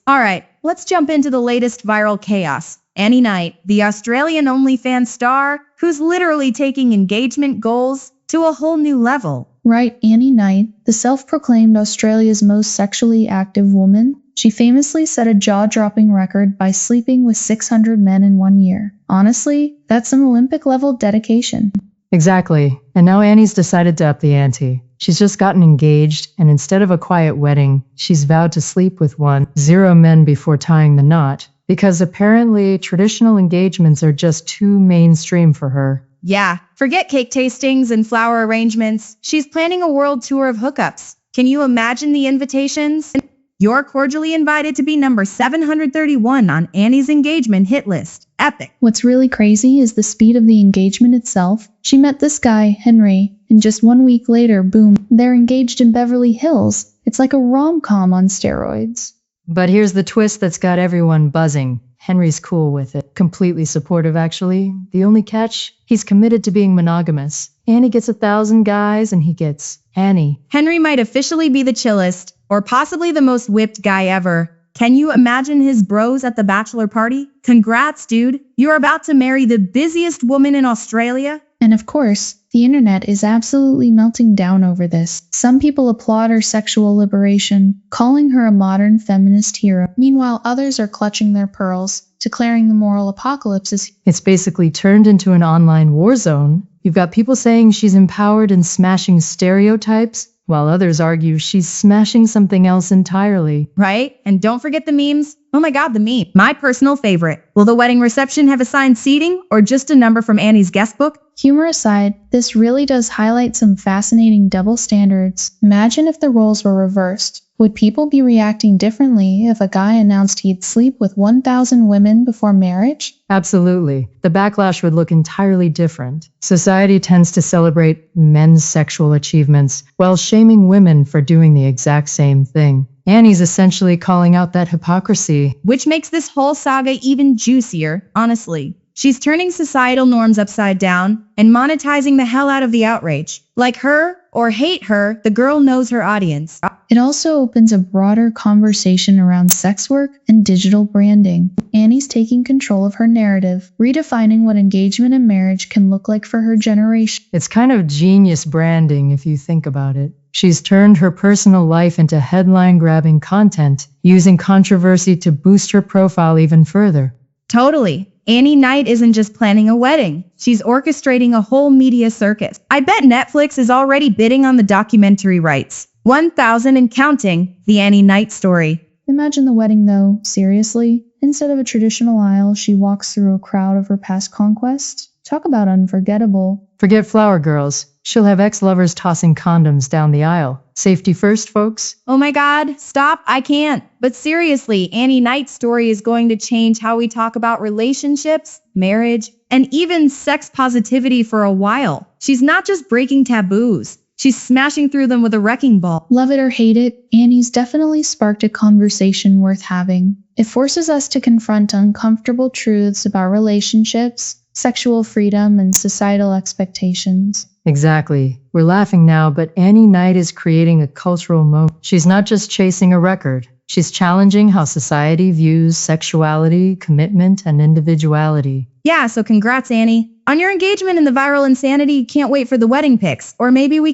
Alright, let's jump into the latest viral chaos. Annie Knight, the Australian OnlyFans star, who's literally taking engagement goals to a whole new level. Right, Annie Knight, the self-proclaimed Australia's most sexually active woman, she famously set a jaw-dropping record by sleeping with 600 men in 1 year. Honestly, that's some Olympic-level dedication. Exactly. And now Annie's decided to up the ante. She's just gotten engaged, and instead of a quiet wedding, she's vowed to sleep with 10 men before tying the knot, because apparently traditional engagements are just too mainstream for her. Yeah, forget cake tastings and flower arrangements. She's planning a world tour of hookups. Can you imagine the invitations? You're cordially invited to be number 731 on Annie's engagement hit list. Epic. What's really crazy is the speed of the engagement itself. She met this guy, Henry, and just 1 week later, boom, they're engaged in Beverly Hills. It's like a rom-com on steroids. But here's the twist that's got everyone buzzing. Henry's cool with it. Completely supportive, actually. The only catch? He's committed to being monogamous. Annie gets 1,000 guys, and he gets Annie. Henry might officially be the chillest, or possibly the most whipped guy ever. Can you imagine his bros at the bachelor party? Congrats, dude. You're about to marry the busiest woman in Australia. And of course, the internet is absolutely melting down over this. Some people applaud her sexual liberation, calling her a modern feminist hero. Meanwhile, others are clutching their pearls, declaring the moral apocalypse is... It's basically turned into an online war zone. You've got people saying she's empowered and smashing stereotypes, while others argue she's smashing something else entirely. Right? And don't forget the memes. Oh my god, the meme. My personal favorite. Will the wedding reception have assigned seating or just a number from Annie's guest book? Humor aside, this really does highlight some fascinating double standards. Imagine if the roles were reversed. Would people be reacting differently if a guy announced he'd sleep with 1,000 women before marriage? Absolutely. The backlash would look entirely different. Society tends to celebrate men's sexual achievements while shaming women for doing the exact same thing. Annie's essentially calling out that hypocrisy. Which makes this whole saga even juicier, honestly. She's turning societal norms upside down and monetizing the hell out of the outrage. Like her or hate her, the girl knows her audience. It also opens a broader conversation around sex work and digital branding. Annie's taking control of her narrative, redefining what engagement and marriage can look like for her generation. It's kind of genius branding if you think about it. She's turned her personal life into headline-grabbing content, using controversy to boost her profile even further. Totally. Annie Knight isn't just planning a wedding. She's orchestrating a whole media circus. I bet Netflix is already bidding on the documentary rights. 1,000 and counting, the Annie Knight story. Imagine the wedding though, seriously. Instead of a traditional aisle, she walks through a crowd of her past conquests. Talk about unforgettable. Forget flower girls. She'll have ex-lovers tossing condoms down the aisle. Safety first, folks. Oh my god, stop, I can't. But seriously, Annie Knight's story is going to change how we talk about relationships, marriage, and even sex positivity for a while. She's not just breaking taboos. She's smashing through them with a wrecking ball. Love it or hate it, Annie's definitely sparked a conversation worth having. It forces us to confront uncomfortable truths about relationships, sexual freedom, and societal expectations. Exactly. We're laughing now, but Annie Knight is creating a cultural moment. She's not just chasing a record. She's challenging how society views sexuality, commitment, and individuality. Yeah, so congrats, Annie. On your engagement in the viral insanity, can't wait for the wedding pics. Or maybe we can